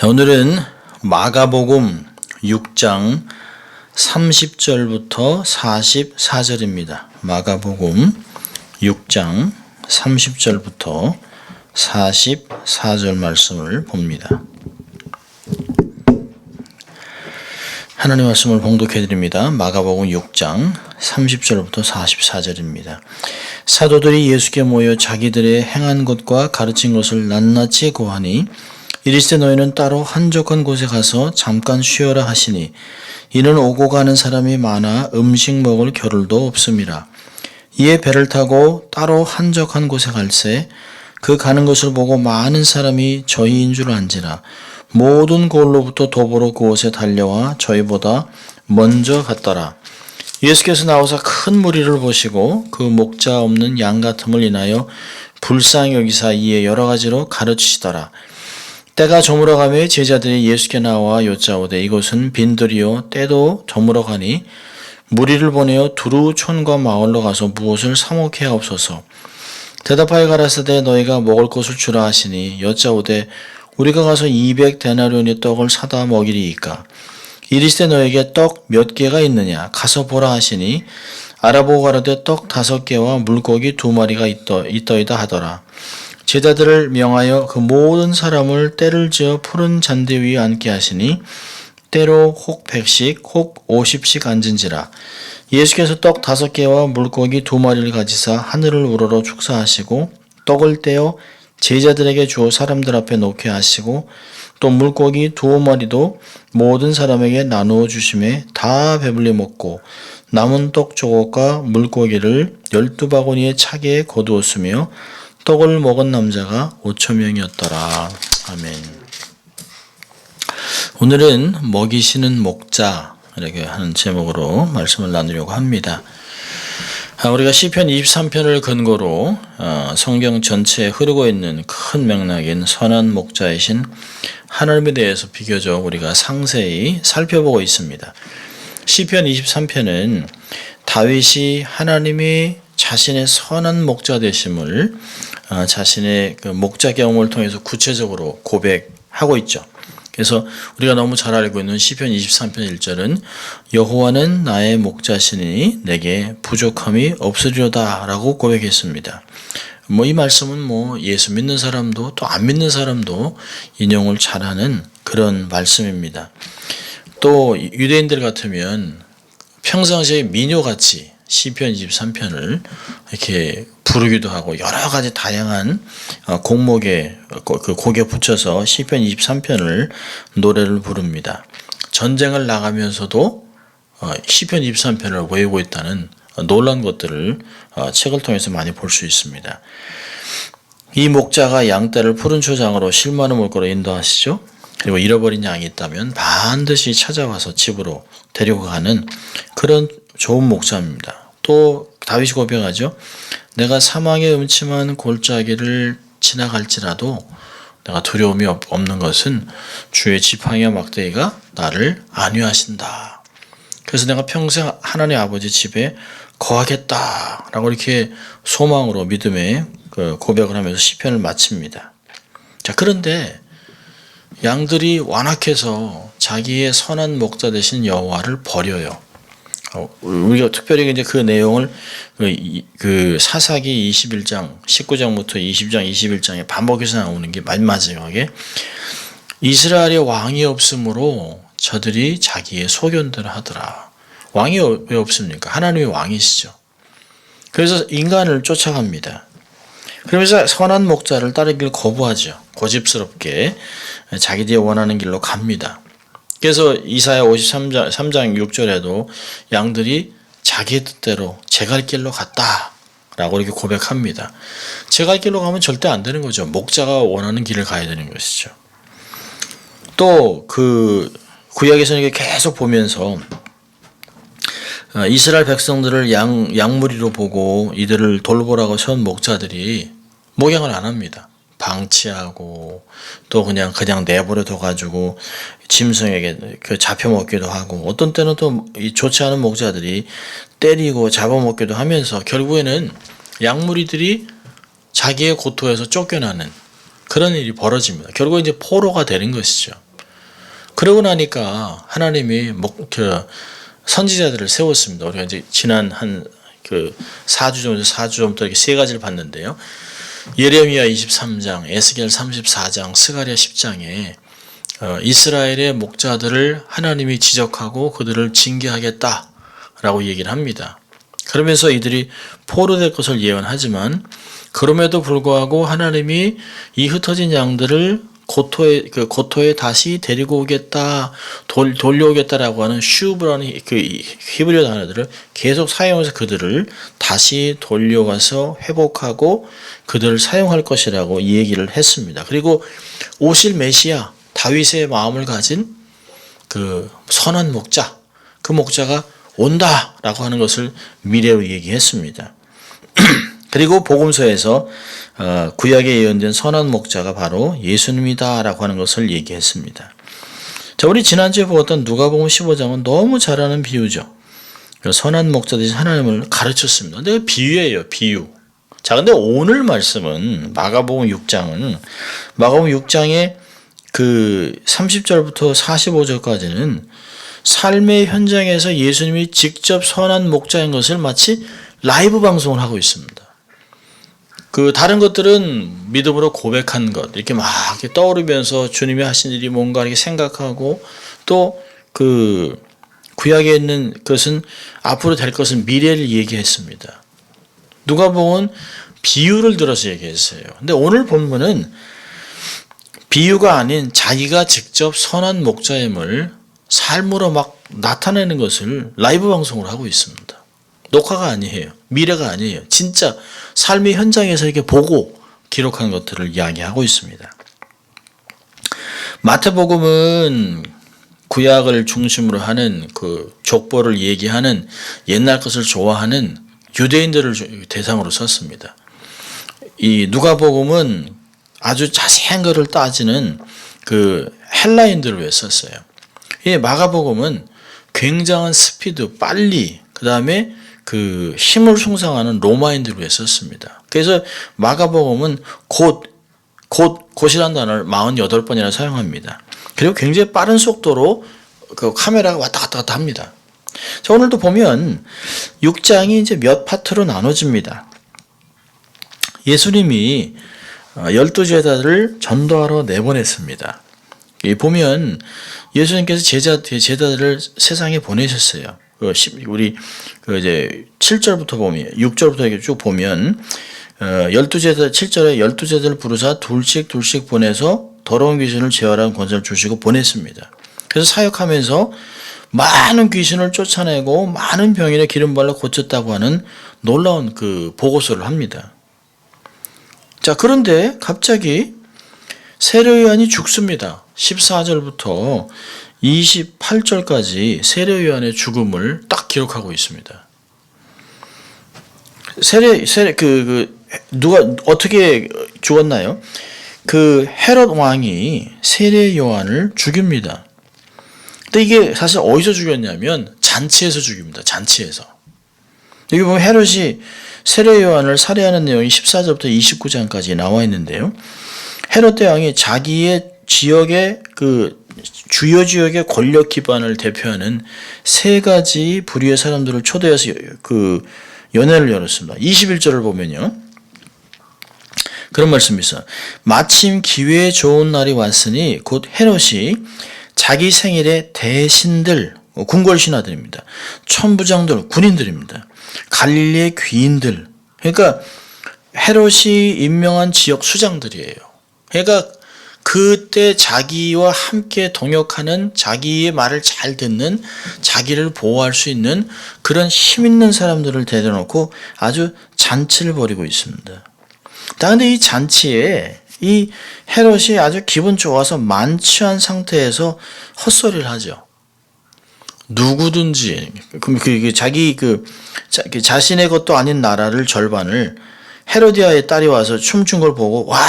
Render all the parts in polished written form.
자, 오늘은 마가복음 6장 30절부터 44절입니다. 마가복음 6장 30절부터 44절 말씀을 봅니다. 하나님 말씀을 봉독해 드립니다. 마가복음 6장 30절부터 44절입니다. 사도들이 예수께 모여 자기들의 행한 것과 가르친 것을 낱낱이 고하니 이르시되 너희는 따로 한적한 곳에 가서 잠깐 쉬어라 하시니 이는 오고 가는 사람이 많아 음식 먹을 겨를도 없음이라. 이에 배를 타고 따로 한적한 곳에 갈새 그 가는 것을 보고 많은 사람이 저희인 줄 안지라. 모든 골로부터 도보로 그곳에 달려와 저희보다 먼저 갔더라. 예수께서 나오사 큰 무리를 보시고 그 목자 없는 양 같음을 인하여 불쌍히 여기사 이에 여러 가지로 가르치시더라. 때가 저물어가매 제자들이 예수께 나와 여짜오되 이곳은 빈들이요 때도 저물어가니 무리를 보내어 두루 촌과 마을로 가서 무엇을 사 먹게 하옵소서. 대답하여 가라사대 너희가 먹을 것을 주라 하시니 여짜오되 우리가 가서 200데나리온의 떡을 사다 먹이리이까. 이르시되 너에게 떡 몇 개가 있느냐 가서 보라 하시니 알아보고 가로되 떡 5개와 물고기 2마리가 있더이다 하더라. 제자들을 명하여 그 모든 사람을 때를 지어 푸른 잔디 위에 앉게 하시니 때로 혹 100씩 혹 50씩 앉은지라. 예수께서 떡 5개와 물고기 2마리를 가지사 하늘을 우러러 축사하시고 떡을 떼어 제자들에게 주어 사람들 앞에 놓게 하시고 또 물고기 2마리도 모든 사람에게 나누어 주심에 다 배불리 먹고 남은 떡 조각과 물고기를 12바구니의 차게에 거두었으며 떡을 먹은 남자가 5,000명이었더라. 아멘. 오늘은 먹이시는 목자 이렇게 하는 제목으로 말씀을 나누려고 합니다. 우리가 시편 23편을 근거로 성경 전체에 흐르고 있는 큰 맥락인 선한 목자이신 하나님에 대해서 비교적 우리가 상세히 살펴보고 있습니다. 시편 23편은 다윗이 하나님이 자신의 선한 목자 되심을 자신의 그 목자 경험을 통해서 구체적으로 고백하고 있죠. 그래서 우리가 너무 잘 알고 있는 시편 23편 1절은 여호와는 나의 목자시니 내게 부족함이 없으리로다 라고 고백했습니다. 이 말씀은 예수 믿는 사람도 또 안 믿는 사람도 인용을 잘하는 그런 말씀입니다. 또 유대인들 같으면 평상시에 민요같이 시편 23편을 이렇게 부르기도 하고 여러 가지 다양한 곡목에 그 곡에 붙여서 시편 23편을 노래를 부릅니다. 전쟁을 나가면서도 시편 23편을 외우고 있다는 놀라운 것들을 책을 통해서 많이 볼 수 있습니다. 이 목자가 양떼를 푸른 초장으로 실만한 물고로 인도하시죠. 그리고 잃어버린 양이 있다면 반드시 찾아와서 집으로 데리고 가는 그런 좋은 목자입니다. 또 다윗이 고백하죠. 내가 사망의 음침한 골짜기를 지나갈지라도 내가 두려움이 없는 것은 주의 지팡이와 막대기가 나를 안위하신다. 그래서 내가 평생 하나님 아버지 집에 거하겠다라고 이렇게 소망으로 믿음의 고백을 하면서 시편을 마칩니다. 자, 그런데 양들이 완악해서 자기의 선한 목자 되신 여호와를 버려요. 우리가 특별히 이제 그 내용을 그 사사기 21장 19장부터 20장 21장에 반복해서 나오는 게 마지막에 이스라엘에 왕이 없으므로 저들이 자기의 소견대로 하더라. 왕이 왜 없습니까? 하나님이 왕이시죠. 그래서 인간을 쫓아갑니다. 그러면서 선한 목자를 따르기를 거부하죠. 고집스럽게 자기들이 원하는 길로 갑니다. 그래서 이사야 53장 6절에도 양들이 자기의 뜻대로 제 갈 길로 갔다라고 이렇게 고백합니다. 제 갈 길로 가면 절대 안 되는 거죠. 목자가 원하는 길을 가야 되는 것이죠. 또 그 구약에서는 이게 계속 보면서 이스라엘 백성들을 양무리로 보고 이들을 돌보라고 세운 목자들이 목양을 안 합니다. 방치하고 또 그냥 내버려 둬가지고 짐승에게 잡혀먹기도 하고 어떤 때는 또 좋지 않은 목자들이 때리고 잡아먹기도 하면서 결국에는 양무리들이 자기의 고토에서 쫓겨나는 그런 일이 벌어집니다. 결국 이제 포로가 되는 것이죠. 그러고 나니까 하나님이 선지자들을 세웠습니다. 우리가 이제 지난 한 4주 정도 이렇게 세 가지를 봤는데요. 예레미야 23장, 에스겔 34장, 스가랴 10장에 이스라엘의 목자들을 하나님이 지적하고 그들을 징계하겠다라고 얘기를 합니다. 그러면서 이들이 포로될 것을 예언하지만 그럼에도 불구하고 하나님이 이 흩어진 양들을 고토에 다시 데리고 오겠다, 돌려오겠다라고 하는 슈브라는 히브리어 단어들을 계속 사용해서 그들을 다시 돌려가서 회복하고 그들을 사용할 것이라고 얘기를 했습니다. 그리고 오실 메시아, 다윗의 마음을 가진 그 선한 목자, 그 목자가 온다라고 하는 것을 미래로 얘기했습니다. 그리고 복음서에서 구약에 예언된 선한 목자가 바로 예수님이다라고 하는 것을 얘기했습니다. 자, 우리 지난주에 보았던 누가복음 15장은 너무 잘 아는 비유죠. 선한 목자 대신 하나님을 가르쳤습니다. 근데 비유예요, 비유. 자, 근데 오늘 말씀은 마가복음 6장의 그 30절부터 45절까지는 삶의 현장에서 예수님이 직접 선한 목자인 것을 마치 라이브 방송을 하고 있습니다. 다른 것들은 믿음으로 고백한 것, 이렇게 막 이렇게 떠오르면서 주님이 하신 일이 뭔가 이렇게 생각하고 또 구약에 있는 것은 앞으로 될 것은 미래를 얘기했습니다. 누가복음은 비유를 들어서 얘기했어요. 근데 오늘 본문은 비유가 아닌 자기가 직접 선한 목자임을 삶으로 막 나타내는 것을 라이브 방송을 하고 있습니다. 녹화가 아니에요. 미래가 아니에요. 진짜 삶의 현장에서 이렇게 보고 기록한 것들을 이야기하고 있습니다. 마태복음은 구약을 중심으로 하는 그 족보를 얘기하는 옛날 것을 좋아하는 유대인들을 대상으로 썼습니다. 이 누가복음은 아주 자세한 것을 따지는 그 헬라인들을 왜 썼어요. 이 마가복음은 굉장한 스피드, 빨리, 그 다음에 그 힘을 숭상하는 로마인들을 위해 썼습니다. 그래서 마가복음은 곧이라는 단어를 48번이나 사용합니다. 그리고 굉장히 빠른 속도로 그 카메라가 왔다 갔다 합니다. 자, 오늘도 보면 6장이 이제 몇 파트로 나눠집니다. 예수님이 12제자들을 전도하러 내보냈습니다. 보면 예수님께서 제자들을 세상에 보내셨어요. 우리 이제 7절부터 보면 6절부터 이렇게 쭉 보면 12제자 7절에 12제자를 부르사 둘씩 보내서 더러운 귀신을 제어하라는 권세를 주시고 보냈습니다. 그래서 사역하면서 많은 귀신을 쫓아내고 많은 병인의 기름 발라 고쳤다고 하는 놀라운 그 보고서를 합니다. 자, 그런데 갑자기 세례 요한이 죽습니다. 14절부터 28절까지 세례 요한의 죽음을 딱 기록하고 있습니다. 누가 어떻게 죽었나요? 헤롯 왕이 세례 요한을 죽입니다. 근데 이게 사실 어디서 죽였냐면 잔치에서 죽입니다. 잔치에서. 여기 보면 헤롯이 세례 요한을 살해하는 내용이 14절부터 29장까지 나와 있는데요. 헤롯 대왕이 자기의 지역의 주요 지역의 권력 기반을 대표하는 세 가지 부류의 사람들을 초대해서 연회를 열었습니다. 21절을 보면요. 그런 말씀이 있어요. 마침 기회에 좋은 날이 왔으니 곧 헤롯이 자기 생일에 대신들, 궁궐신하들입니다. 천부장들, 군인들입니다. 갈릴리의 귀인들. 그러니까 헤롯이 임명한 지역 수장들이에요. 그러니까 그때 자기와 함께 동역하는, 자기의 말을 잘 듣는, 자기를 보호할 수 있는 그런 힘 있는 사람들을 데려놓고 아주 잔치를 벌이고 있습니다. 그런데 이 잔치에 이 헤롯이 아주 기분 좋아서 만취한 상태에서 헛소리를 하죠. 누구든지 자신의 것도 아닌 나라를 절반을 헤로디아의 딸이 와서 춤춘 걸 보고 와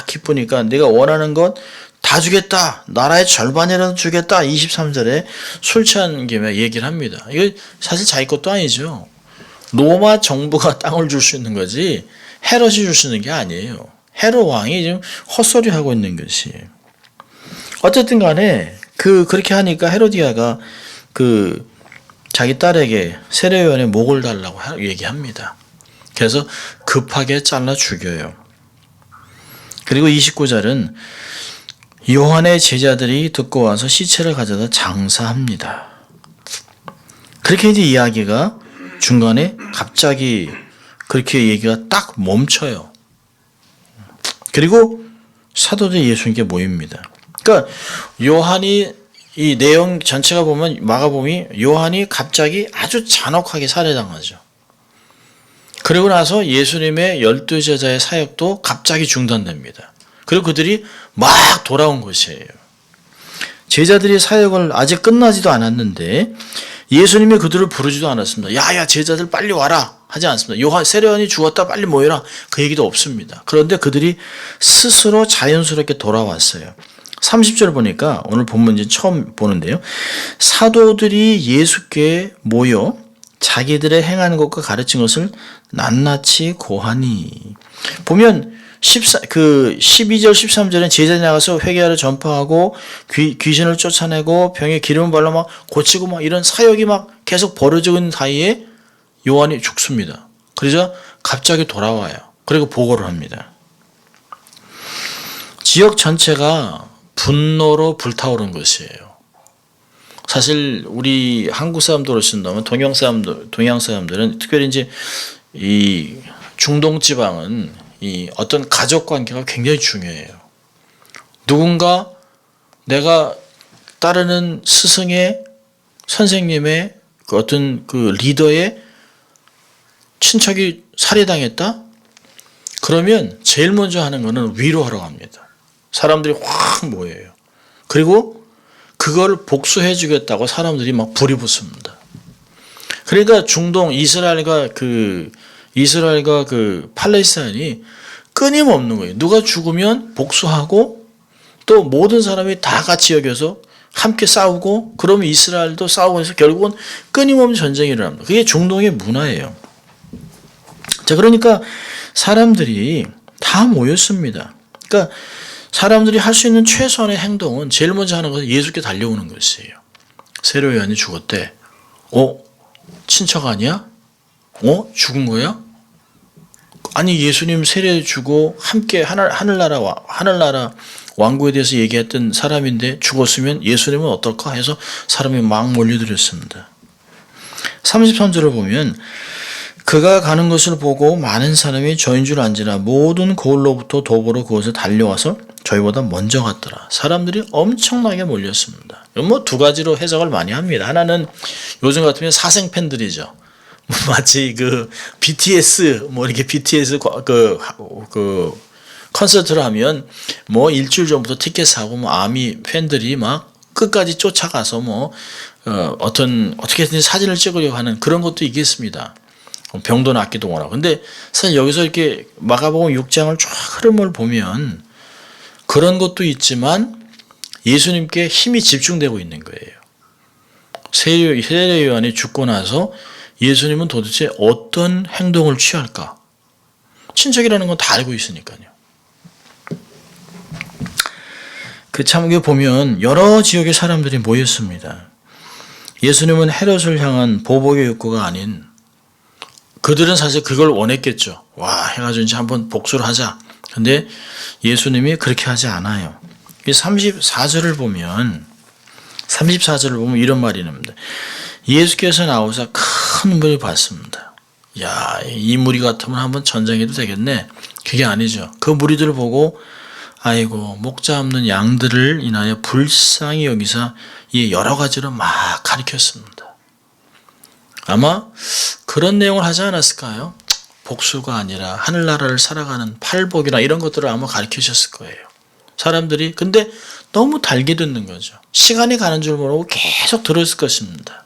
기쁘니까 내가 원하는 것 다 주겠다. 나라의 절반이라도 주겠다. 23절에 술 취한 김에 얘기를 합니다. 이거 사실 자기 것도 아니죠. 로마 정부가 땅을 줄 수 있는 거지 헤롯이 줄 수 있는 게 아니에요. 헤롯 왕이 지금 헛소리하고 있는 것이. 어쨌든 간에 그렇게 하니까 헤로디아가 자기 딸에게 세례요한의 목을 달라고 얘기합니다. 그래서 급하게 잘라 죽여요. 그리고 29절은 요한의 제자들이 듣고 와서 시체를 가져다 장사합니다. 그렇게 이제 이야기가 중간에 갑자기 그렇게 얘기가 딱 멈춰요. 그리고 사도들이 예수님께 모입니다. 그러니까 요한이 이 내용 전체가 보면 마가복음이 요한이 갑자기 아주 잔혹하게 살해당하죠. 그리고 나서 예수님의 12제자의 사역도 갑자기 중단됩니다. 그리고 그들이 막 돌아온 것이에요. 제자들이 사역을 아직 끝나지도 않았는데 예수님이 그들을 부르지도 않았습니다. 야야 제자들 빨리 와라 하지 않습니다. 세례요한이 죽었다 빨리 모여라 그 얘기도 없습니다. 그런데 그들이 스스로 자연스럽게 돌아왔어요. 30절 보니까 오늘 본문이 처음 보는데요. 사도들이 예수께 모여 자기들의 행하는 것과 가르친 것을 낱낱이 고하니. 보면 12절 13절은 제자들이 나가서 회개하러 전파하고 귀신을 쫓아내고 병에 기름을 발라 막 고치고 막 이런 사역이 막 계속 벌어지고 있는 사이에 요한이 죽습니다. 그러자 갑자기 돌아와요. 그리고 보고를 합니다. 지역 전체가 분노로 불타오른 것이에요. 사실 우리 한국 사람들로 쓴다면 동양 사람들은 특별히 이제 이 중동 지방은 이 어떤 가족 관계가 굉장히 중요해요. 누군가 내가 따르는 스승의 선생님의 그 어떤 그 리더의 친척이 살해당했다? 그러면 제일 먼저 하는 거는 위로하러 갑니다. 사람들이 확 모여요. 그리고 그걸 복수해 주겠다고 사람들이 막 불이 붙습니다. 그러니까 중동 이스라엘과 팔레스타인이 끊임없는 거예요. 누가 죽으면 복수하고 또 모든 사람이 다 같이 여겨서 함께 싸우고 그러면 이스라엘도 싸우고 해서 결국은 끊임없는 전쟁이 일어납니다. 그게 중동의 문화예요. 자, 그러니까 사람들이 다 모였습니다. 그러니까 사람들이 할 수 있는 최소한의 행동은 제일 먼저 하는 것은 예수께 달려오는 것이에요. 세례요한이 죽었대. 친척 아니야? 죽은 거야? 아니 예수님 세례 주고 함께 하늘나라 왕국에 대해서 얘기했던 사람인데 죽었으면 예수님은 어떨까 해서 사람이 막 몰려들었습니다. 33절을 보면 그가 가는 것을 보고 많은 사람이 저인 줄 안지라 모든 거울로부터 도보로 그곳에 달려와서 저희보다 먼저 갔더라. 사람들이 엄청나게 몰렸습니다. 뭐 두 가지로 해석을 많이 합니다. 하나는 요즘 같으면 사생 팬들이죠. 마치 BTS 이렇게 BTS 콘서트를 하면 일주일 전부터 티켓 사고 아미 팬들이 막 끝까지 쫓아가서 어떻게든 사진을 찍으려고 하는 그런 것도 있겠습니다. 병도 낫게 동원하고. 근데 사실 여기서 이렇게 마가복음 6장을 쫙 흐름을 보면 그런 것도 있지만 예수님께 힘이 집중되고 있는 거예요. 세례 요한이 죽고 나서 예수님은 도대체 어떤 행동을 취할까? 친척이라는 건 다 알고 있으니까요. 참게 보면 여러 지역의 사람들이 모였습니다. 예수님은 헤롯을 향한 보복의 욕구가 아닌 그들은 사실 그걸 원했겠죠. 해가지고 이제 한번 복수를 하자. 근데 예수님이 그렇게 하지 않아요. 34절을 보면 이런 말이 나옵니다. 예수께서 나오사 큰 물을 봤습니다. 이 무리 같으면 한번 전쟁해도 되겠네. 그게 아니죠. 그 무리들을 보고 아이고 목자 없는 양들을 인하여 불쌍히 여기사 여러 가지로 막 가르쳤습니다. 아마 그런 내용을 하지 않았을까요? 복수가 아니라 하늘나라를 살아가는 팔복이나 이런 것들을 아마 가르치셨을 거예요. 사람들이 근데 너무 달게 듣는 거죠. 시간이 가는 줄 모르고 계속 들었을 것입니다.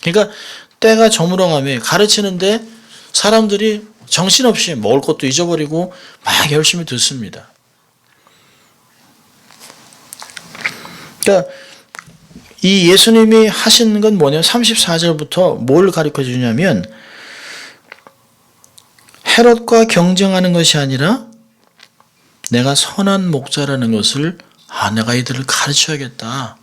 그러니까 때가 저물어가며 가르치는데 사람들이 정신없이 먹을 것도 잊어버리고 막 열심히 듣습니다. 그러니까 이 예수님이 하시는 건 뭐냐면 34절부터 뭘 가르쳐 주냐면 헤롯과 경쟁하는 것이 아니라 내가 선한 목자라는 것을 내가 이들을 가르쳐야겠다.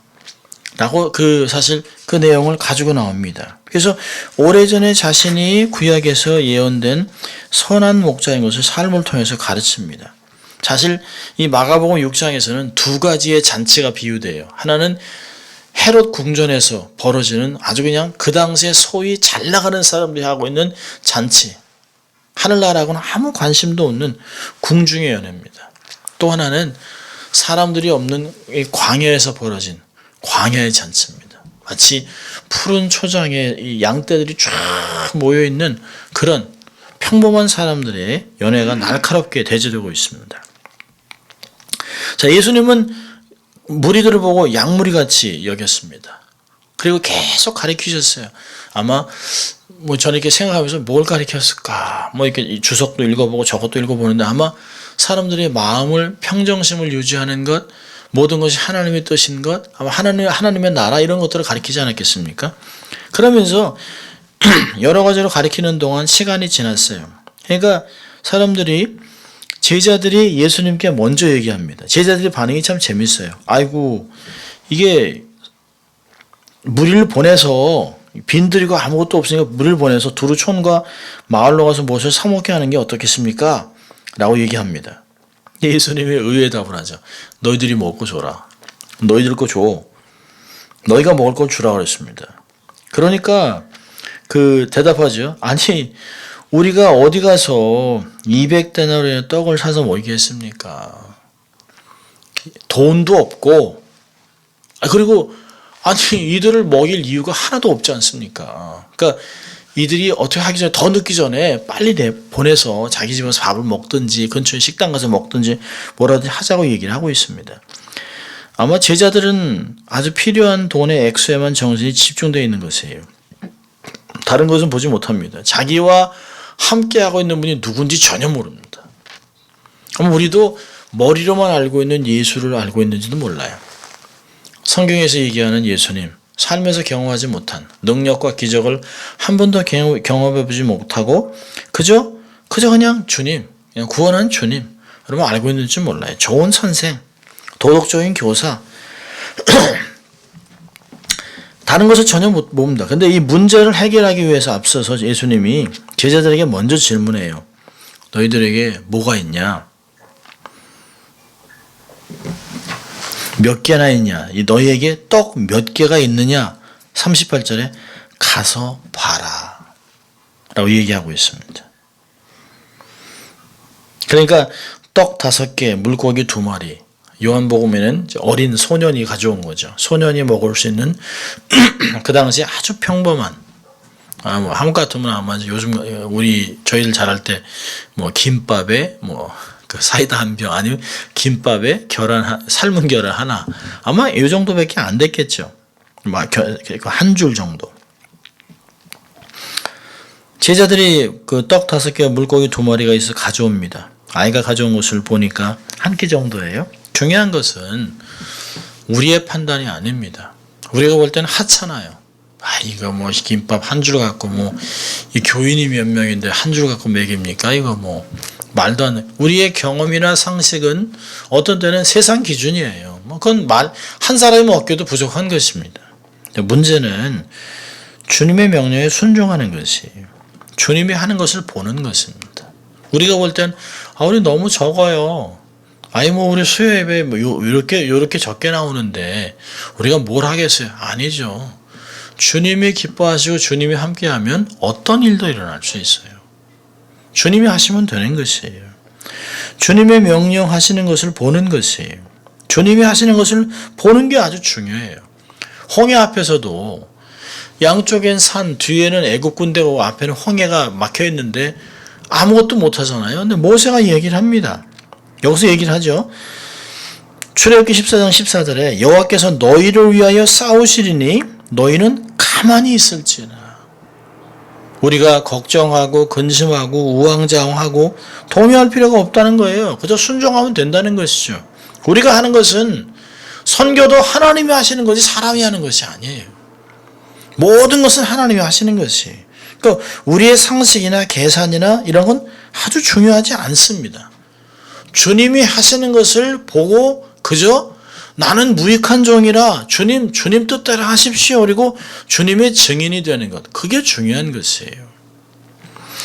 라고 사실 그 내용을 가지고 나옵니다. 그래서 오래전에 자신이 구약에서 예언된 선한 목자인 것을 삶을 통해서 가르칩니다. 사실 이 마가복음 6장에서는 두 가지의 잔치가 비유돼요. 하나는 헤롯 궁전에서 벌어지는 아주 그냥 그 당시에 소위 잘 나가는 사람들이 하고 있는 잔치. 하늘나라하고는 아무 관심도 없는 궁중의 연회입니다. 또 하나는 사람들이 없는 이 광야에서 벌어진 광야의 잔치입니다. 마치 푸른 초장에 이 양떼들이 쫙 모여있는 그런 평범한 사람들의 연회가 날카롭게 대조되고 있습니다. 자, 예수님은 무리들을 보고 양무리같이 여겼습니다. 그리고 계속 가르치셨어요. 아마 저는 이렇게 생각하면서 뭘 가르쳤을까? 이렇게 주석도 읽어보고 저것도 읽어보는데 아마 사람들의 마음을 평정심을 유지하는 것, 모든 것이 하나님의 뜻인 것, 아마 하나님의 나라 이런 것들을 가르치지 않았겠습니까? 그러면서 여러 가지로 가르치는 동안 시간이 지났어요. 그러니까 제자들이 예수님께 먼저 얘기합니다. 제자들의 반응이 참 재밌어요. 아이고, 이게 무리를 보내서 빈들이고 아무것도 없으니까 무리를 보내서 두루 촌과 마을로 가서 무엇을 사 먹게 하는 게 어떻겠습니까? 라고 얘기합니다. 예수님이 의외의 답을 하죠. 너희들이 먹고 줘라. 너희들 거 줘. 너희가 먹을 걸 주라 그랬습니다. 그러니까 대답하죠. 아니, 우리가 어디 가서 200데나리온의 떡을 사서 먹이겠습니까? 돈도 없고, 그리고 아니 이들을 먹일 이유가 하나도 없지 않습니까? 그러니까 이들이 어떻게 하기 전에 더 늦기 전에 빨리 보내서 자기 집에서 밥을 먹든지 근처에 식당 가서 먹든지 뭐라든지 하자고 얘기를 하고 있습니다. 아마 제자들은 아주 필요한 돈의 액수에만 정신이 집중되어 있는 것이에요. 다른 것은 보지 못합니다. 자기와 함께하고 있는 분이 누군지 전혀 모릅니다. 우리도 머리로만 알고 있는 예수를 알고 있는지도 몰라요. 성경에서 얘기하는 예수님, 삶에서 경험하지 못한 능력과 기적을 한 번도 경험해보지 못하고 그저 그냥 주님, 그냥 구원한 주님, 여러분 알고 있는지 몰라요. 좋은 선생, 도덕적인 교사, 다른 것을 전혀 모릅니다. 근데 이 문제를 해결하기 위해서 앞서서 예수님이 제자들에게 먼저 질문해요. 너희들에게 뭐가 있냐? 몇 개나 있냐? 너희에게 떡 몇 개가 있느냐? 38절에 가서 봐라 라고 얘기하고 있습니다. 그러니까 떡 5개, 물고기 2마리. 요한복음에는 어린 소년이 가져온 거죠. 소년이 먹을 수 있는 그 당시에 아주 평범한, 한국 같으면 아마 요즘 저희들 잘할 때 김밥에 사이다 한 병, 아니면 김밥에 삶은 계란 하나, 아마 이 정도밖에 안 됐겠죠. 한 줄 정도. 제자들이 그 떡 5개, 물고기 2마리가 있어 가져옵니다. 아이가 가져온 것을 보니까 한 끼 정도예요. 중요한 것은 우리의 판단이 아닙니다. 우리가 볼 때는 하찮아요. 이거 김밥 한 줄 갖고 이 교인이 몇 명인데 한 줄 갖고 먹입니까? 이거 말도 안 돼. 우리의 경험이나 상식은 어떤 때는 세상 기준이에요. 그건 한 사람이 먹기도 부족한 것입니다. 문제는 주님의 명령에 순종하는 것이에요. 주님이 하는 것을 보는 것입니다. 우리가 볼 땐 우리 너무 적어요. 우리 수요 예배 요렇게 적게 나오는데 우리가 뭘 하겠어요? 아니죠. 주님이 기뻐하시고 주님이 함께하면 어떤 일도 일어날 수 있어요. 주님이 하시면 되는 것이에요. 주님의 명령하시는 것을 보는 것이에요. 주님이 하시는 것을 보는 게 아주 중요해요. 홍해 앞에서도 양쪽엔 산, 뒤에는 애국 군대고 앞에는 홍해가 막혀 있는데 아무것도 못 하잖아요. 근데 모세가 얘기를 합니다. 여기서 얘기를 하죠. 출애굽기 14장 14절에 여호와께서 너희를 위하여 싸우시리니 너희는 가만히 있을지라. 우리가 걱정하고 근심하고 우왕좌왕하고 동요할 필요가 없다는 거예요. 그저 순종하면 된다는 것이죠. 우리가 하는 것은 선교도 하나님이 하시는 것이 사람이 하는 것이 아니에요. 모든 것은 하나님이 하시는 것이에요. 그러니까 우리의 상식이나 계산이나 이런 건 아주 중요하지 않습니다. 주님이 하시는 것을 보고 그저 나는 무익한 종이라 주님 뜻대로 하십시오. 그리고 주님의 증인이 되는 것. 그게 중요한 것이에요.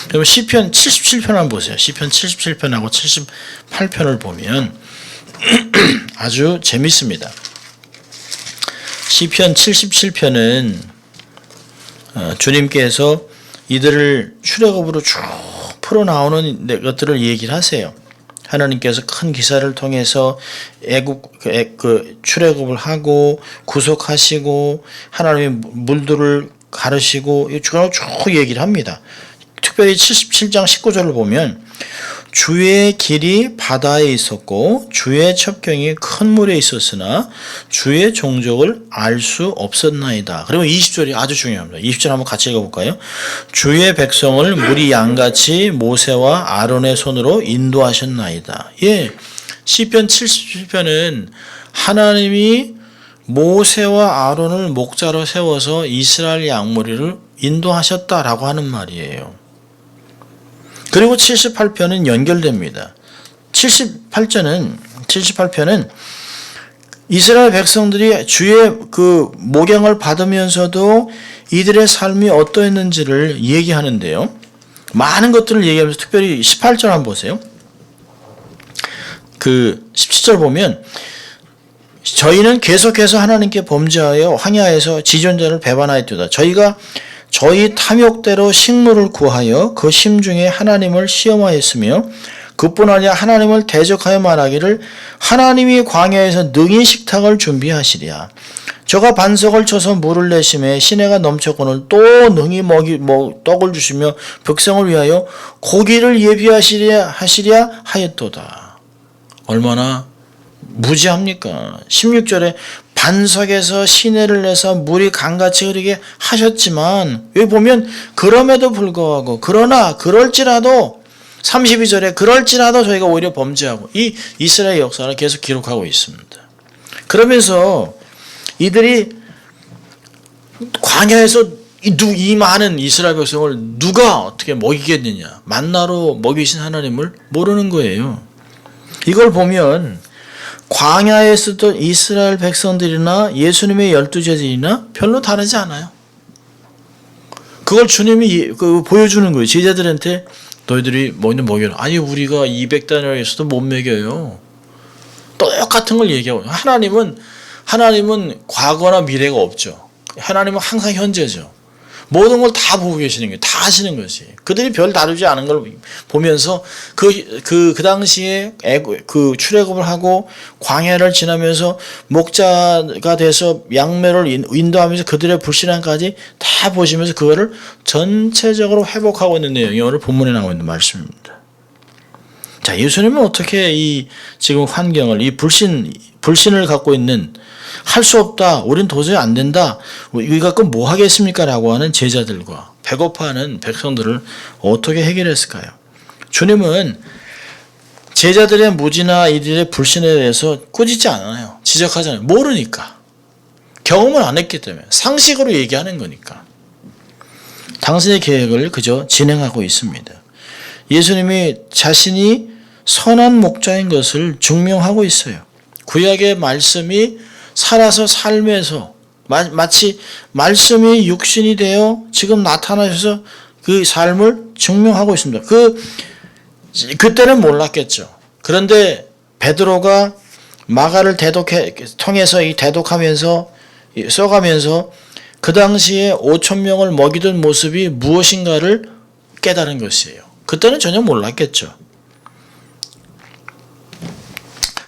그럼 시편 77편 한번 보세요. 시편 77편하고 78편을 보면 아주 재밌습니다. 시편 77편은 주님께서 이들을 출애굽으로 쭉 풀어나오는 것들을 얘기를 하세요. 하나님께서 큰 기사를 통해서 출애굽을 하고 구속하시고 하나님의 물들을 가르시고 쭉 얘기를 합니다. 특별히 77장 19절을 보면 주의 길이 바다에 있었고 주의 첩경이 큰 물에 있었으나 주의 종족을 알 수 없었나이다. 그리고 20절이 아주 중요합니다. 20절 한번 같이 읽어볼까요? 주의 백성을 물이 양같이 모세와 아론의 손으로 인도하셨나이다. 예, 시편 77편은 하나님이 모세와 아론을 목자로 세워서 이스라엘 양무리를 인도하셨다라고 하는 말이에요. 그리고 78편은 연결됩니다. 78편은 이스라엘 백성들이 주의 그 모경을 받으면서도 이들의 삶이 어떠했는지를 얘기하는데요. 많은 것들을 얘기하면서 특별히 18절 한번 보세요. 그 17절 보면 저희는 계속해서 하나님께 범죄하여 황야에서 지존자를 배반하였도다. 저희가 저희 탐욕대로 식물을 구하여 그 심중에 하나님을 시험하였으며 그뿐 아니라 하나님을 대적하여 말하기를 하나님이 광야에서 능히 식탁을 준비하시리야. 저가 반석을 쳐서 물을 내심에 시내가 넘쳤거늘 또 능히 떡을 주시며 백성을 위하여 고기를 예비하시랴 하였도다. 얼마나 무지합니까? 16절에 반석에서 시내를 내서 물이 강같이 흐르게 하셨지만 여기 보면 그럼에도 불구하고 그러나 그럴지라도 32절에 그럴지라도 저희가 오히려 범죄하고 이 이스라엘 역사를 계속 기록하고 있습니다. 그러면서 이들이 광야에서 이 많은 이스라엘 백성을 누가 어떻게 먹이겠느냐, 만나로 먹이신 하나님을 모르는 거예요. 이걸 보면 광야에 있었던 이스라엘 백성들이나 예수님의 12제자들이나 별로 다르지 않아요. 그걸 주님이 보여주는 거예요. 제자들한테 너희들이 먹여라. 아니 우리가 200단위에서도 못 먹여요. 똑같은 걸 얘기하고 하나님은 과거나 미래가 없죠. 하나님은 항상 현재죠. 모든 걸 다 보고 계시는 거예요. 다 하시는 것이. 그들이 별 다르지 않은 걸 보면서 그 당시에 그 출애굽을 하고 광야를 지나면서 목자가 돼서 양매를 인도하면서 그들의 불신앙까지 다 보시면서 그거를 전체적으로 회복하고 있는 내용이 오늘 본문에 나오고 있는 말씀입니다. 자, 예수님은 어떻게 이 지금 환경을, 이 불신을 갖고 있는 할 수 없다. 우린 도저히 안 된다. 우리가 그럼 뭐 하겠습니까? 라고 하는 제자들과 배고파하는 백성들을 어떻게 해결했을까요? 주님은 제자들의 무지나 이들의 불신에 대해서 꾸짖지 않아요. 지적하잖아요. 모르니까. 경험을 안 했기 때문에. 상식으로 얘기하는 거니까. 당신의 계획을 그저 진행하고 있습니다. 예수님이 자신이 선한 목자인 것을 증명하고 있어요. 구약의 말씀이 살아서 삶에서 마치 말씀이 육신이 되어 지금 나타나셔서 그 삶을 증명하고 있습니다. 그때는 몰랐겠죠. 그런데 베드로가 마가를 통해서 대독하면서 써가면서 그 당시에 5,000명을 먹이던 모습이 무엇인가를 깨달은 것이에요. 그때는 전혀 몰랐겠죠.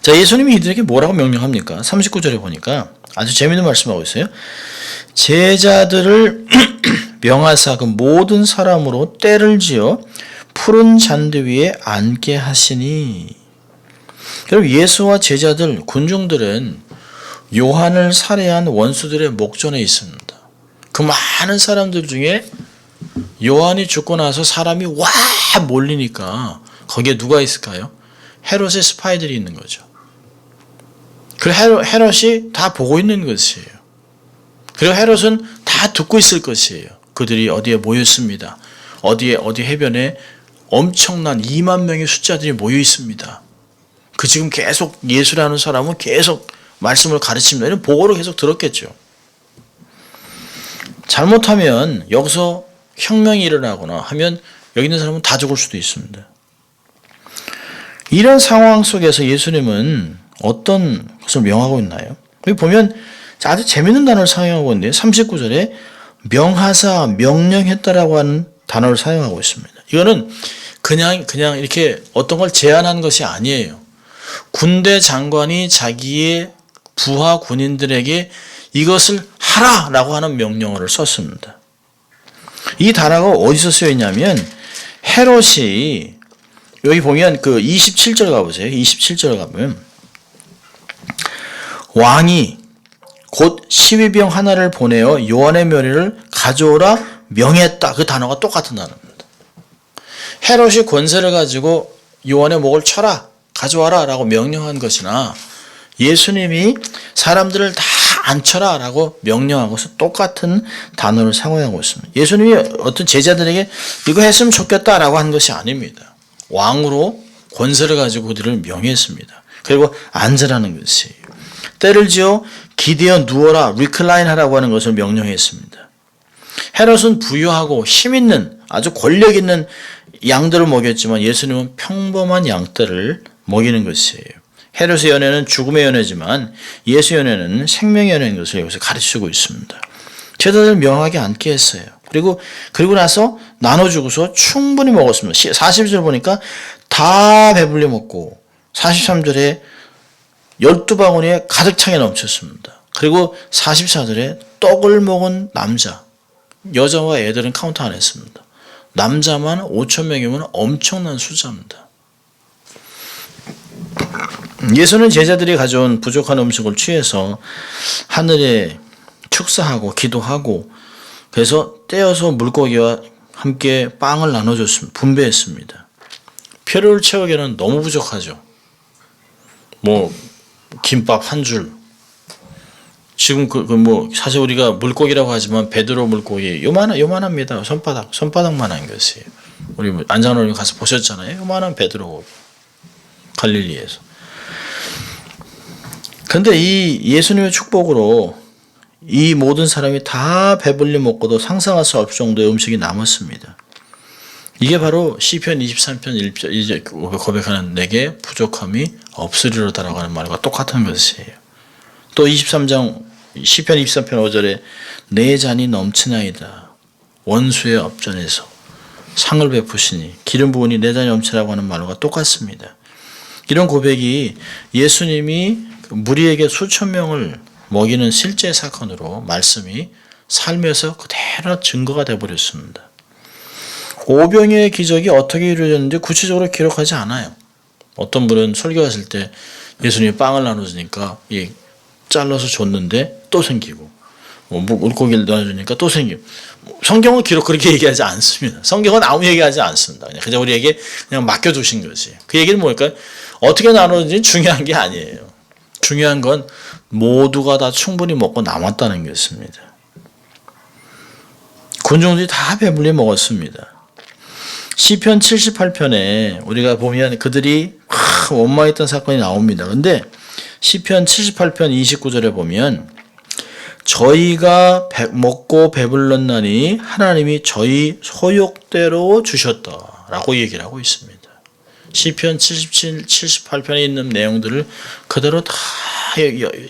자, 예수님이 이들에게 뭐라고 명령합니까? 39절에 보니까 아주 재미있는 말씀하고 있어요. 제자들을 명하사 그 모든 사람으로 떼를 지어 푸른 잔디 위에 앉게 하시니. 여러분, 예수와 제자들, 군중들은 요한을 살해한 원수들의 목전에 있습니다. 그 많은 사람들 중에 요한이 죽고 나서 사람이 와 몰리니까 거기에 누가 있을까요? 헤롯의 스파이들이 있는 거죠. 그 헤롯이 다 보고 있는 것이에요. 그리고 헤롯은 다 듣고 있을 것이에요. 그들이 어디에 모였습니다. 어디 해변에 엄청난 2만 명의 숫자들이 모여 있습니다. 지금 계속 예수라는 사람은 계속 말씀을 가르칩니다. 이런 보고를 계속 들었겠죠. 잘못하면 여기서 혁명이 일어나거나 하면 여기 있는 사람은 다 죽을 수도 있습니다. 이런 상황 속에서 예수님은 어떤 것을 명하고 있나요? 여기 보면 아주 재밌는 단어를 사용하고 있는데 39절에 명하사 명령했다라고 하는 단어를 사용하고 있습니다. 이거는 그냥 이렇게 어떤 걸 제안한 것이 아니에요. 군대 장관이 자기의 부하 군인들에게 이것을 하라라고 하는 명령어를 썼습니다. 이 단어가 어디서 쓰여 있냐면 헤롯이 여기 보면 그 27절 가보세요. 27절 가보면 왕이 곧 12병 하나를 보내어 요한의 묘리를 가져오라 명했다. 그 단어가 똑같은 단어입니다. 헤롯이 권세를 가지고 요한의 목을 쳐라, 가져와라 라고 명령한 것이나 예수님이 사람들을 다 앉혀라 라고 명령한 것은 똑같은 단어를 사용하고 있습니다. 예수님이 어떤 제자들에게 이거 했으면 좋겠다 라고 한 것이 아닙니다. 왕으로 권세를 가지고 그들을 명했습니다. 그리고 앉으라는 것이에요. 때를 지어 기대어 누워라, 리클라인 하라고 하는 것을 명령했습니다. 헤롯은 부유하고 힘 있는 아주 권력 있는 양들을 먹였지만 예수님은 평범한 양떼를 먹이는 것이에요. 헤롯의 연회는 죽음의 연회지만 예수 연회는 생명의 연회인 것을 여기서 가르치고 있습니다. 제자들을 명하게 앉게 했어요. 그리고 나서 나눠주고서 충분히 먹었습니다. 40절 보니까 다 배불리 먹고 43절에 12바구니에 가득 차게 넘쳤습니다. 그리고 44절에 떡을 먹은 남자, 여자와 애들은 카운트 안 했습니다. 남자만 5,000명이면 엄청난 숫자입니다. 예수는 제자들이 가져온 부족한 음식을 취해서 하늘에 축사하고 기도하고 그래서 떼어서 물고기와 함께 빵을 나눠줬습니다. 분배했습니다. 표를 채우기에는 너무 부족하죠. 김밥 한 줄. 지금 사실 우리가 물고기라고 하지만 베드로 물고기 요만합니다. 손바닥만한 것이에요. 우리 안장로님 가서 보셨잖아요. 요만한 베드로 갈릴리에서. 근데 이 예수님의 축복으로 이 모든 사람이 다 배불리 먹고도 상상할 수 없을 정도의 음식이 남았습니다. 이게 바로 시편 23편 1절 이제 고백하는 내게 부족함이 없으리로다라고 하는 말과 똑같은 것이에요. 또 23장 시편 23편 5절에 내 잔이 넘치나이다. 원수의 업전에서 상을 베푸시니 기름 부으니 내 잔이 넘치라고 하는 말과 똑같습니다. 이런 고백이 예수님이 무리에게 수천 명을 먹이는 실제 사건으로 말씀이 삶에서 그대로 증거가 되어버렸습니다. 오병이어의 기적이 어떻게 이루어졌는지 구체적으로 기록하지 않아요. 어떤 분은 설교하실 때 예수님이 빵을 나눠주니까 잘라서 줬는데 또 생기고 물고기를 나눠주니까 또 생기고 성경은 그렇게 얘기하지 않습니다. 성경은 아무 얘기하지 않습니다. 그냥 우리에게 그냥 맡겨두신 것이. 그 얘기는 뭘까요? 어떻게 나눠지는지 중요한 게 아니에요. 중요한 건 모두가 다 충분히 먹고 남았다는 것입니다. 군중들이 다 배불리 먹었습니다. 시편 78편에 우리가 보면 그들이 원망했던 사건이 나옵니다. 그런데 시편 78편 29절에 보면 저희가 먹고 배불렀나니 하나님이 저희 소욕대로 주셨다라고 얘기를 하고 있습니다. 시편 77, 78편에 있는 내용들을 그대로 다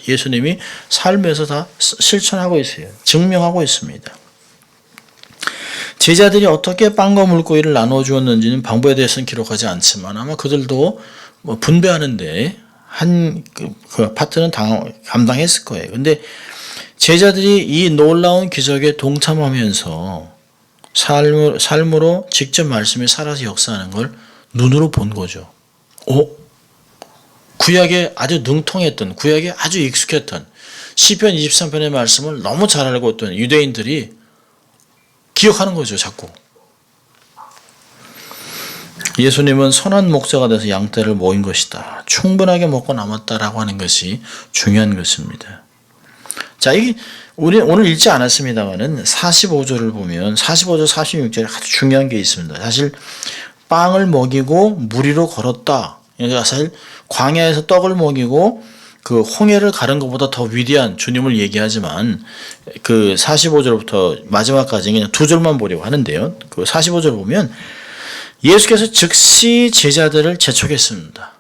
예수님이 삶에서 다 실천하고 있어요. 증명하고 있습니다. 제자들이 어떻게 빵과 물고기를 나눠 주었는지는 방법에 대해서는 기록하지 않지만 아마 그들도 분배하는데 그 파트는 감당했을 거예요. 근데 제자들이 이 놀라운 기적에 동참하면서 삶으로 직접 말씀이 살아서 역사하는 걸 눈으로 본 거죠. 구약에 아주 능통했던, 구약에 아주 익숙했던 시편 23편의 말씀을 너무 잘 알고 있던 유대인들이 기억하는 거죠, 자꾸. 예수님은 선한 목자가 돼서 양떼를 모인 것이다. 충분하게 먹고 남았다라고 하는 것이 중요한 것입니다. 자, 우리 오늘 읽지 않았습니다만은 45절을 보면 45절, 46절에 아주 중요한 게 있습니다. 사실 빵을 먹이고 물 위로 걸었다. 그러니까 사실 광야에서 떡을 먹이고 그 홍해를 가른 것보다 더 위대한 주님을 얘기하지만 그 45절부터 마지막까지 그냥 두 절만 보려고 하는데요. 그 45절 보면 예수께서 즉시 제자들을 재촉했습니다.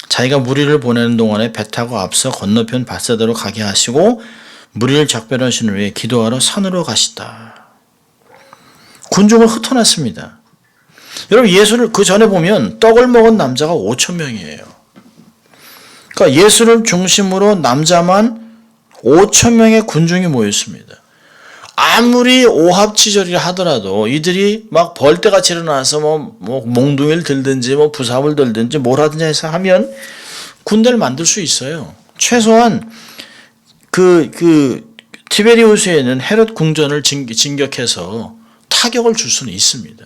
자기가 무리를 보내는 동안에 배 타고 앞서 건너편 밧세다로 가게 하시고 무리를 작별하신 후에 기도하러 산으로 가시다. 군중을 흩어놨습니다. 여러분 예수를 그 전에 보면 떡을 먹은 남자가 5,000명이에요. 그러니까 예수를 중심으로 남자만 5,000명의 군중이 모였습니다. 아무리 오합지졸이라 하더라도 이들이 막 벌떼같이 일어나서 뭐 몽둥이를 들든지 뭐 부삽을 들든지 뭘 하든지 해서 하면 군대를 만들 수 있어요. 최소한 그 티베리우스에는 헤롯 궁전을 진격해서 타격을 줄 수는 있습니다.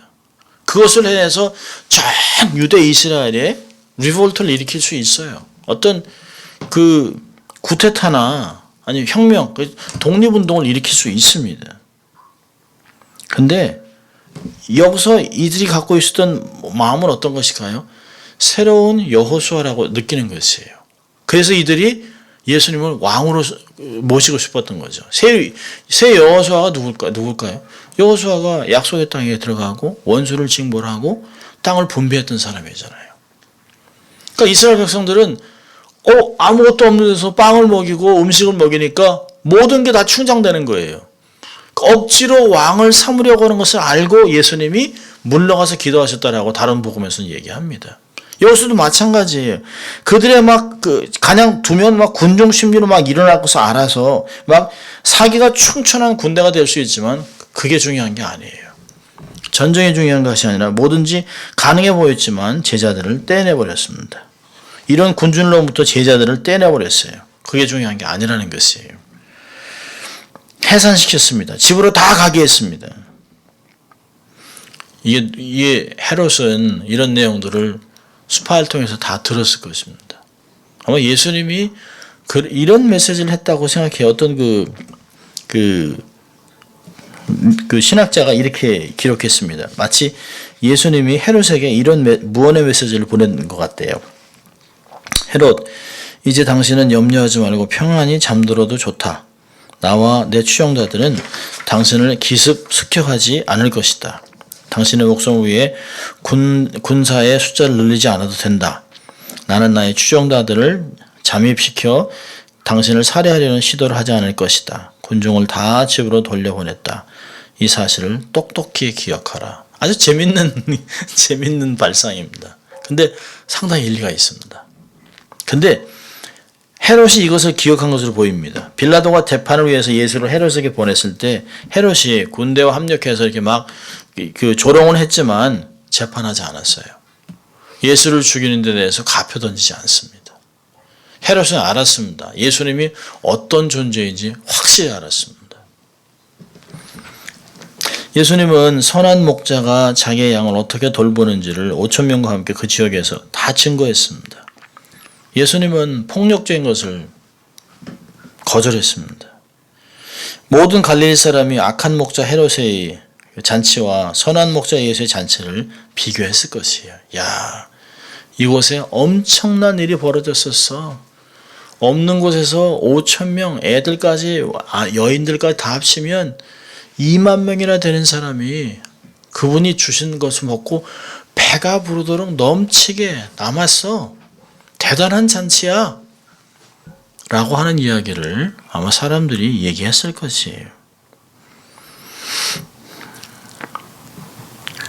그것을 해서 전 유대 이스라엘에 리볼트를 일으킬 수 있어요. 어떤 그 구테타나 아니 혁명, 독립운동을 일으킬 수 있습니다. 근데 여기서 이들이 갖고 있었던 마음은 어떤 것일까요? 새로운 여호수아라고 느끼는 것이에요. 그래서 이들이 예수님을 왕으로 모시고 싶었던 거죠. 새 여호수아가 누굴까요? 여호수아가 약속의 땅에 들어가고 원수를 징벌하고 땅을 분배했던 사람이잖아요. 그러니까 이스라엘 백성들은 아무것도 없는 데서 빵을 먹이고 음식을 먹이니까 모든 게 다 충장되는 거예요. 억지로 왕을 삼으려고 하는 것을 알고 예수님이 물러가서 기도하셨다라고 다른 복음에서는 얘기합니다. 여기서도 마찬가지예요. 그들의 그냥 두면 막 군중 심리로 막 일어날 것을 알아서 막 사기가 충천한 군대가 될 수 있지만 그게 중요한 게 아니에요. 전쟁이 중요한 것이 아니라 뭐든지 가능해 보였지만 제자들을 떼내버렸습니다. 이런 군중으로부터 제자들을 떼내버렸어요. 그게 중요한 게 아니라는 것이에요. 해산시켰습니다. 집으로 다 가게 했습니다. 이게 헤롯은 이런 내용들을 스파이를 통해서 다 들었을 것입니다. 아마 예수님이 이런 메시지를 했다고 생각해요. 어떤 그 신학자가 이렇게 기록했습니다. 마치 예수님이 헤롯에게 이런 무언의 메시지를 보낸 것 같대요. 헤롯, 이제 당신은 염려하지 말고 평안히 잠들어도 좋다. 나와 내 추종자들은 당신을 기습 습격하지 않을 것이다. 당신의 목숨을 위해 군사의 숫자를 늘리지 않아도 된다. 나는 나의 추종자들을 잠입시켜 당신을 살해하려는 시도를 하지 않을 것이다. 군중을 다 집으로 돌려보냈다. 이 사실을 똑똑히 기억하라. 아주 재밌는 발상입니다. 근데 상당히 일리가 있습니다. 근데 헤롯이 이것을 기억한 것으로 보입니다. 빌라도가 재판을 위해서 예수를 헤롯에게 보냈을 때 헤롯이 군대와 합력해서 이렇게 막 조롱을 했지만 재판하지 않았어요. 예수를 죽이는 데 대해서 가표 던지지 않습니다. 헤롯은 알았습니다. 예수님이 어떤 존재인지 확실히 알았습니다. 예수님은 선한 목자가 자기의 양을 어떻게 돌보는지를 5,000명과 함께 그 지역에서 다 증거했습니다. 예수님은 폭력적인 것을 거절했습니다. 모든 갈릴리 사람이 악한 목자 헤롯의 잔치와 선한 목자 예수의 잔치를 비교했을 것이에요. 야, 이곳에 엄청난 일이 벌어졌었어. 없는 곳에서 5,000명, 애들까지, 여인들까지 다 합치면 2만 명이나 되는 사람이 그분이 주신 것을 먹고 배가 부르도록 넘치게 남았어. 대단한 잔치야. 라고 하는 이야기를 아마 사람들이 얘기했을 것이에요.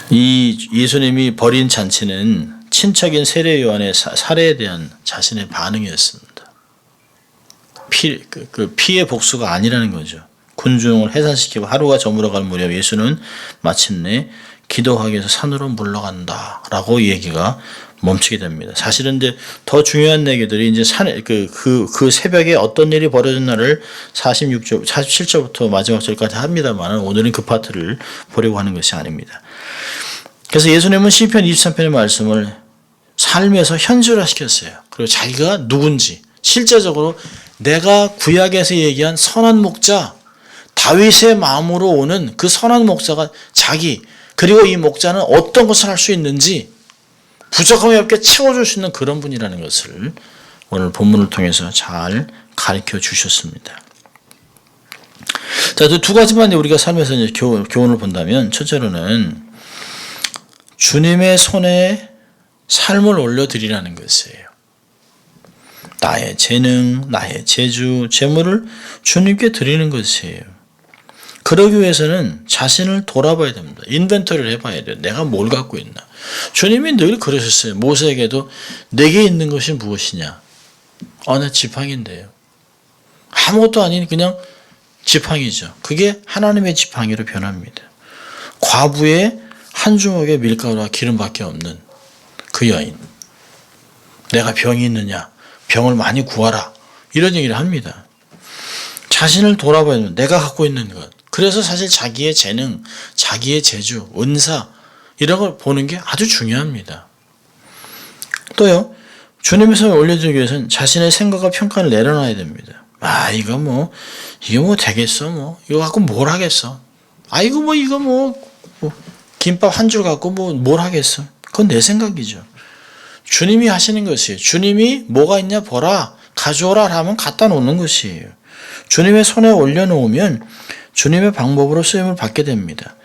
이 예수님이 벌인 잔치는 친척인 세례 요한의 살해에 대한 자신의 반응이었습니다. 피의 복수가 아니라는 거죠. 군중을 해산시키고 하루가 저물어갈 무렵 예수는 마침내 기도하기 위해서 산으로 물러간다 라고 얘기가 멈추게 됩니다. 사실은 이제 더 중요한 얘기들이 이제 그 새벽에 어떤 일이 벌어졌나를 47절부터 마지막 절까지 합니다만 오늘은 그 파트를 보려고 하는 것이 아닙니다. 그래서 예수님은 시편 23편의 말씀을 삶에서 현실화시켰어요. 그리고 자기가 누군지 실제적으로 내가 구약에서 얘기한 선한 목자 다윗의 마음으로 오는 그 선한 목자가 그리고 이 목자는 어떤 것을 할 수 있는지 부족함이 없게 채워줄 수 있는 그런 분이라는 것을 오늘 본문을 통해서 잘 가르쳐 주셨습니다. 자, 두 가지만 우리가 삶에서 이제 교훈을 본다면, 첫째로는 주님의 손에 삶을 올려드리라는 것이에요. 나의 재능, 나의 재주, 재물을 주님께 드리는 것이에요. 그러기 위해서는 자신을 돌아봐야 됩니다. 인벤토리를 해봐야 돼요. 내가 뭘 갖고 있나. 주님이 늘 그러셨어요. 모세에게도 내게 있는 것이 무엇이냐. 나 지팡이인데요. 아무것도 아닌 그냥 지팡이죠. 그게 하나님의 지팡이로 변합니다. 과부의 한 주먹의 밀가루와 기름밖에 없는 그 여인. 내가 병이 있느냐. 병을 많이 구하라. 이런 얘기를 합니다. 자신을 돌아봐야 됩니다. 내가 갖고 있는 것. 그래서 사실 자기의 재능, 자기의 재주, 은사 이런 걸 보는 게 아주 중요합니다. 또요. 주님의 손에 올려주기 위해서는 자신의 생각과 평가를 내려놔야 됩니다. 이거 뭐 되겠어 이거 갖고 뭘 하겠어. 이거 김밥 한 줄 갖고 뭘 하겠어. 그건 내 생각이죠. 주님이 하시는 것이에요. 주님이 뭐가 있냐 보라. 가져오라 하면 갖다 놓는 것이에요. 주님의 손에 올려놓으면 주님의 방법으로 쓰임을 받게 됩니다.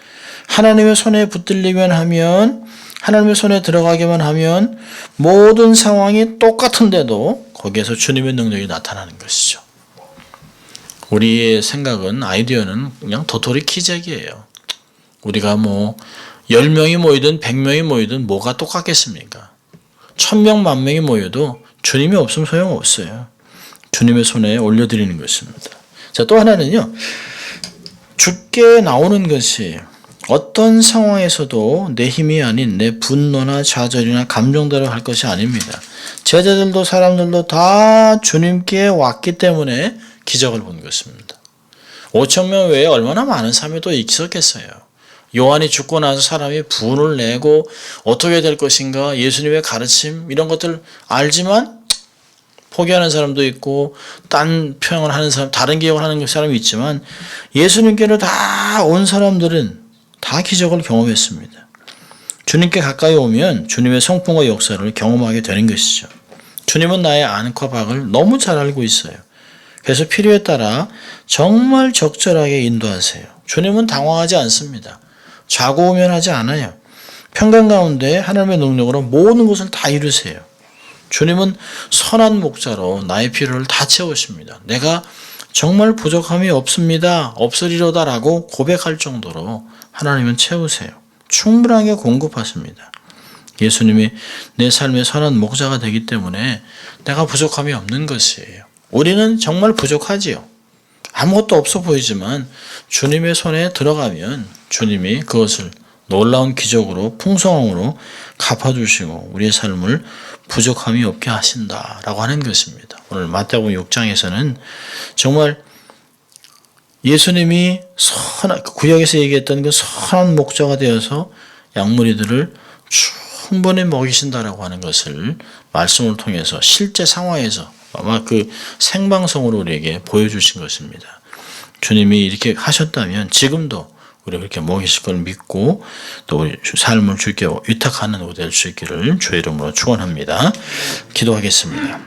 하나님의 손에 붙들리면 하면, 하나님의 손에 들어가기만 하면 모든 상황이 똑같은데도 거기에서 주님의 능력이 나타나는 것이죠. 우리의 생각은, 아이디어는 그냥 도토리 키재기예요. 우리가 10명이 모이든 100명이 모이든 뭐가 똑같겠습니까? 1000명, 10,000명이 모여도 주님이 없으면 소용없어요. 주님의 손에 올려드리는 것입니다. 자, 또 하나는요. 주께 나오는 것이 어떤 상황에서도 내 힘이 아닌 내 분노나 좌절이나 감정대로 할 것이 아닙니다. 제자들도 사람들도 다 주님께 왔기 때문에 기적을 본 것입니다. 5,000명 외에 얼마나 많은 사람이 또 있었겠어요. 요한이 죽고 나서 사람이 분을 내고 어떻게 될 것인가, 예수님의 가르침 이런 것들 알지만 포기하는 사람도 있고 딴 표현을 하는 사람, 다른 기억을 하는 사람이 있지만 예수님께로 다 온 사람들은 다 기적을 경험했습니다. 주님께 가까이 오면 주님의 성품과 역사를 경험하게 되는 것이죠. 주님은 나의 안과 밖을 너무 잘 알고 있어요. 그래서 필요에 따라 정말 적절하게 인도하세요. 주님은 당황하지 않습니다. 좌고우면하지 않아요. 평강 가운데 하나님의 능력으로 모든 것을 다 이루세요. 주님은 선한 목자로 나의 필요를 다 채우십니다. 내가 정말 부족함이 없습니다. 없으리로다라고 고백할 정도로 하나님은 채우세요. 충분하게 공급하십니다. 예수님이 내 삶의 선한 목자가 되기 때문에 내가 부족함이 없는 것이에요. 우리는 정말 부족하지요. 아무것도 없어 보이지만 주님의 손에 들어가면 주님이 그것을 놀라운 기적으로 풍성함으로 갚아주시고 우리의 삶을 부족함이 없게 하신다라고 하는 것입니다. 오늘 마태복음 6장에서는 정말 예수님이 구약에서 얘기했던 그 선한 목자가 되어서 양무리들을 충분히 먹이신다라고 하는 것을 말씀을 통해서 실제 상황에서 아마 그 생방송으로 우리에게 보여주신 것입니다. 주님이 이렇게 하셨다면 지금도 우리가 그렇게 먹이실 걸 믿고 또 우리 삶을 주께 위탁하는 우리 될 수 있기를 주의 이름으로 축원합니다. 기도하겠습니다.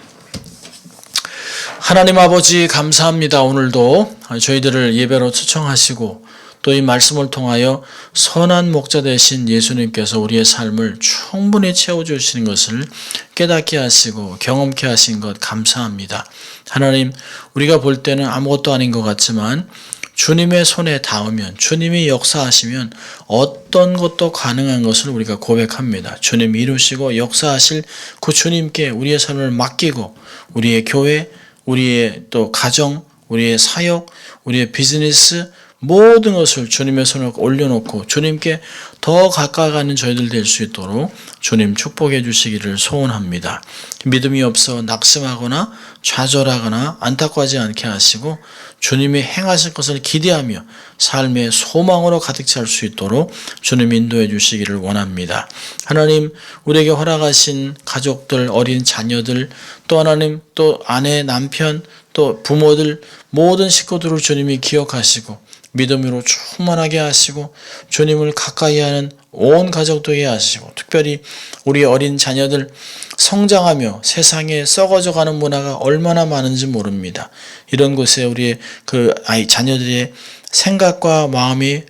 하나님 아버지 감사합니다. 오늘도 저희들을 예배로 초청하시고 또 이 말씀을 통하여 선한 목자 되신 예수님께서 우리의 삶을 충분히 채워주시는 것을 깨닫게 하시고 경험케 하신 것 감사합니다. 하나님, 우리가 볼 때는 아무것도 아닌 것 같지만 주님의 손에 닿으면, 주님이 역사하시면 어떤 것도 가능한 것을 우리가 고백합니다. 주님 이루시고 역사하실 그 주님께 우리의 삶을 맡기고 우리의 교회, 우리의 또 가정, 우리의 사역, 우리의 비즈니스 모든 것을 주님의 손에 올려놓고 주님께 더 가까이 가는 저희들 될 수 있도록 주님 축복해 주시기를 소원합니다. 믿음이 없어 낙심하거나 좌절하거나 안타까워하지 않게 하시고 주님이 행하실 것을 기대하며 삶의 소망으로 가득 찰 수 있도록 주님 인도해 주시기를 원합니다. 하나님, 우리에게 허락하신 가족들, 어린 자녀들, 또 하나님, 또 아내, 남편, 또 부모들 모든 식구들을 주님이 기억하시고 믿음으로 충만하게 하시고 주님을 가까이 하는 온 가족 되게 하시고 특별히 우리 어린 자녀들 성장하며 세상에 썩어져 가는 문화가 얼마나 많은지 모릅니다. 이런 곳에 우리의 그 아이 자녀들의 생각과 마음이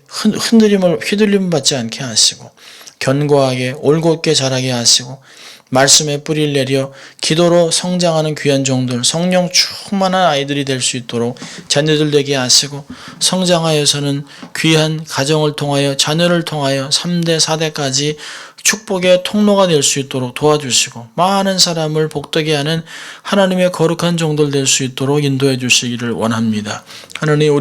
휘둘림 받지 않게 하시고 견고하게 올곧게 자라게 하시고 말씀에 뿌리를 내려 기도로 성장하는 귀한 종들 성령 충만한 아이들이 될 수 있도록 자녀들 되게 하시고 성장하여서는 귀한 가정을 통하여 자녀를 통하여 3대 4대까지 축복의 통로가 될 수 있도록 도와주시고 많은 사람을 복되게 하는 하나님의 거룩한 종들 될 수 있도록 인도해 주시기를 원합니다. 하나님